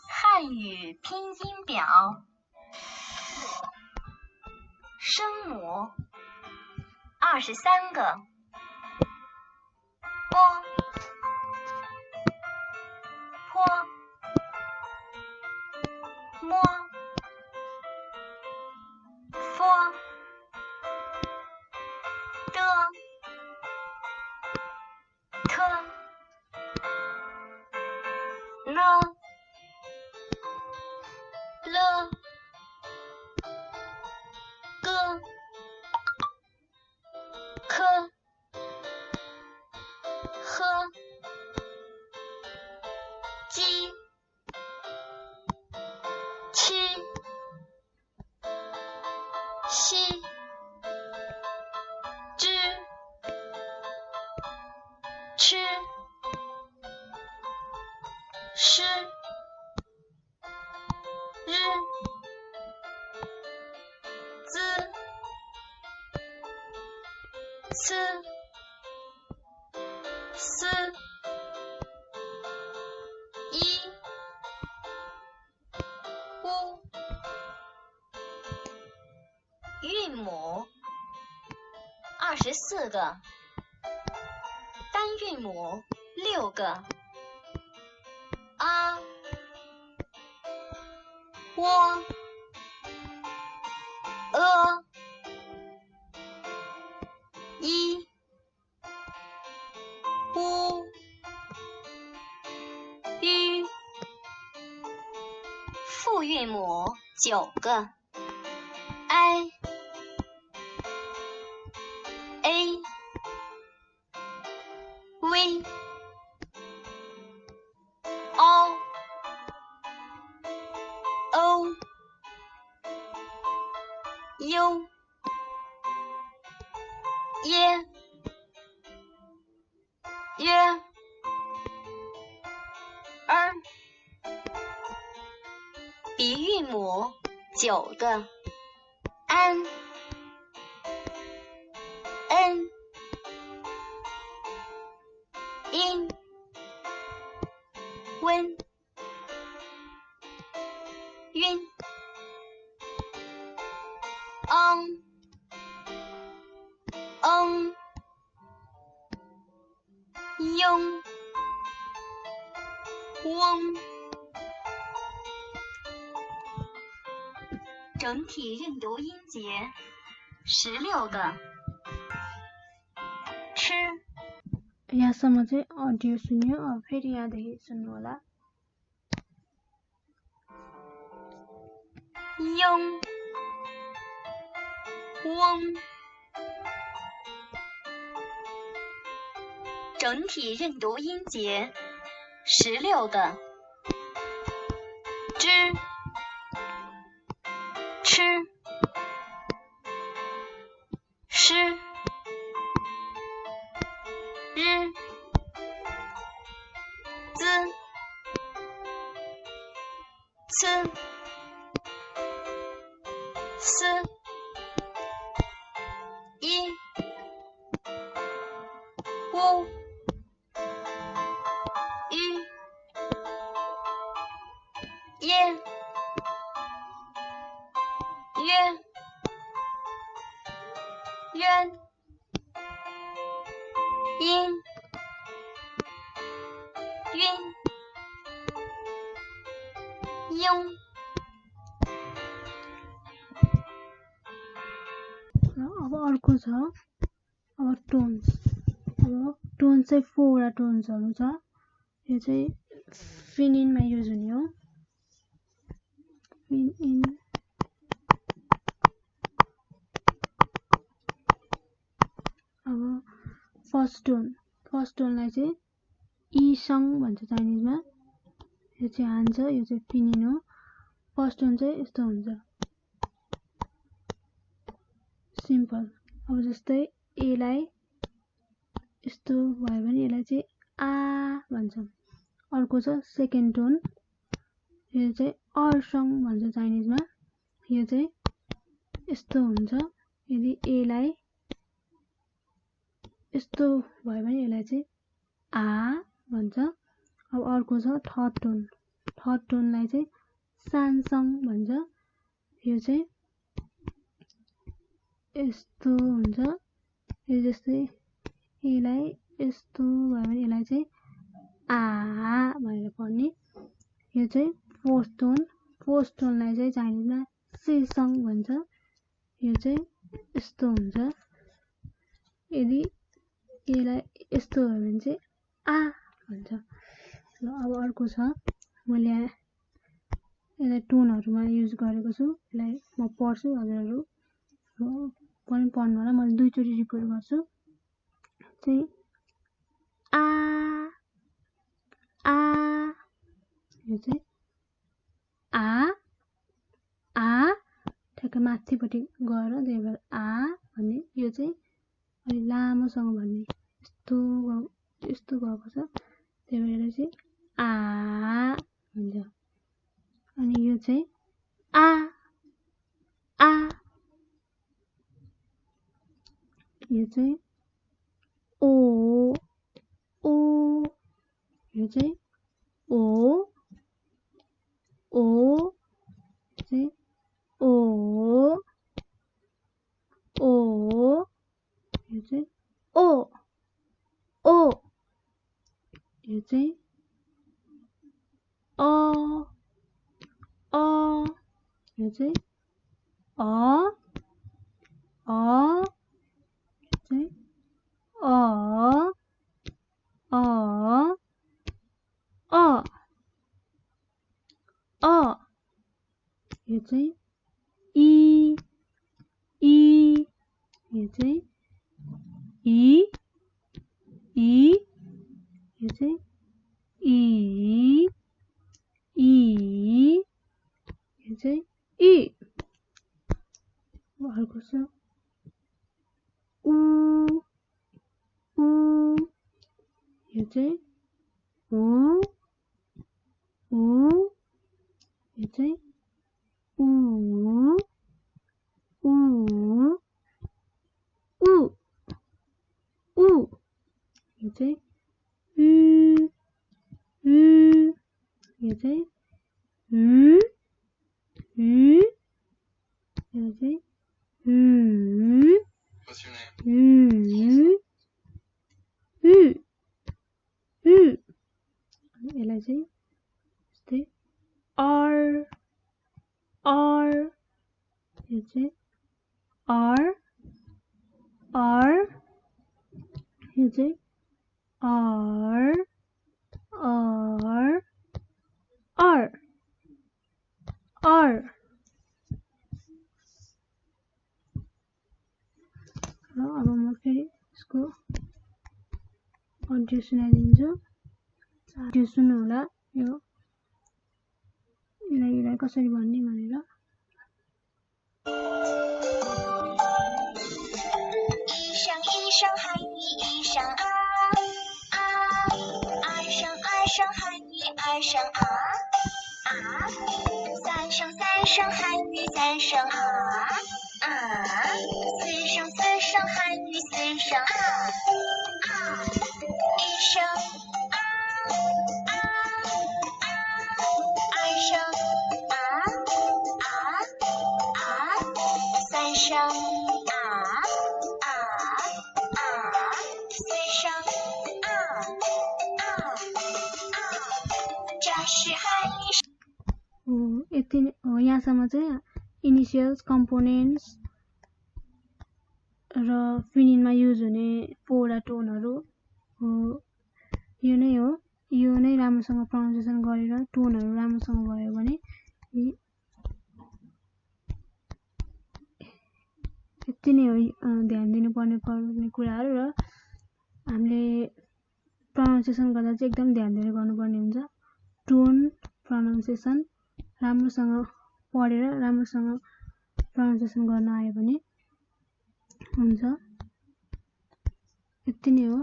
汉语拼音表，声母23个，波、坡、摸、佛、的、特、呢、了、个、科、呵、鸡、七、西、知、吃、诗、日、滋、呲、思、一、乌。韵母24个，单韵母6个，啊、喔、一、乌、吁。复韵母9个，i、a、v、o、o、u、耶、约、儿。鼻韵母9个，安、n、in、温、晕、雍、翁。整体认读音节16个，吃。यहाँसम्म चाहिँ अडियो सुन्यो। अब फेरि यहाँदेखि सुन्नु होला।雍、翁。整体认读音节16个，知、吃、诗、日、滋、呲、思、一、乌、吁、耶、约、渊、阴、晕、雍。अब अर्को छ अब टोन्स। अब टोन्स चाहिँ 4 वटा टोन्सहरू छ। यो चाहिँ फिनिनमा युज हुने हो। फिन अब फर्स्ट टोनलाई चाहिँ इसङ भन्छ चाइनिजमा। यो चाहिँ हान्छ, यो चाहिँ फिनिन हो। फर्स्ट टोन चाहिँ यस्तो हुन्छ, सिम्पल। अब जस्तै एलाई यस्तो भयो भने यसलाई चाहिँ आ भन्छौँ। अर्को छ सेकेन्ड टोन, यो चाहिँ अर्सङ भन्छ चाइनिजमा। यो चाहिँ यस्तो हुन्छ। यदि एलाई यस्तो भयो भने यसलाई चाहिँ आ भन्छ। अब अर्को छ थर्ड टोन। थर्ड टोनलाई चाहिँ सानसङ भन्छ। यो चाहिँ यस्तो हुन्छ। यो जस्तै यसलाई यस्तो भयो भने यसलाई चाहिँ आ भनेर पढ्ने। यो चाहिँ फोर्थ टोन। फोर्थ टोनलाई चाहिँ चाइनिजमा सिसङ भन्छ। यो चाहिँ यस्तो हुन्छ। यदि यसलाई यस्तो भयो भने चाहिँ आ भन्छ। ल अब अर्को छ, मैले यसलाई टोनहरुमा युज गरेको छु। यसलाई म पढ्छु, हजुरहरु पनि पढ्नु होला। मैले दुईचोटी रिपिट गर्छु। चाहिँ आ आ, यो चाहिँ आ आ ठ्याक्क माथिपट्टि गएर त्यही भएर आ भन्ने। यो चाहिँ अलि लामोसँग भन्ने, यस्तो गएको छ, त्यही भएर चाहिँ आ भन्छ। अनि यो चाहिँ आ आ, यो चाहिँ ओ ओ, यो चाहिँ ओ ओ, यो चाहिँ ओ ओ, यो चाहिँ ओ ओ, यो चाहिँ अ अ, यो चाहिँ अ अ, यो चाहिँ अ अ अ अ, यो चाहिँ इ इ, यो चाहिँ इ इ, यो चाहिँ इ इ, यो चाहिँ इ। अर्को छ उ उ, यो चाहिँ उ उ, यो चाहिँ उ उ उ उ, यो चाहिँ उ उ, यो चाहिँ उ उ, यो चाहिँ What's your name? यसलाई चाहिँ यस्तै आर आर, यो चाहिँ आर आर, यो चाहिँ आर आर आर आर। अब म फेरि यसको अडियो सुनाइदिन्छु, अडियो सुन्नु होला। यसलाई कसरी भन्ने भनेर। यति हो। यहाँसम्म चाहिँ इनिसियल्स, कम्पोनेन्ट्स र फिनिनमा युज हुने 4वटा टोनहरु हो। यो नै हो। यो नै राम्रोसँग प्रोनाउन्सिएसन गरेर टोनहरु राम्रोसँग भयो भने यति नै हो ध्यान दिनुपर्ने कुराहरु। र हामीले प्रोनाउन्सिएसन गर्दा चाहिँ एकदम ध्यान दिएर गर्नुपर्ने हुन्छ। टोन, प्रोनाउन्सिएसन राम्रोसँग पढेर राम्रोसँग प्रोनाउन्सिएसन गर्न आयो भने हुन्छ। यति नै हो।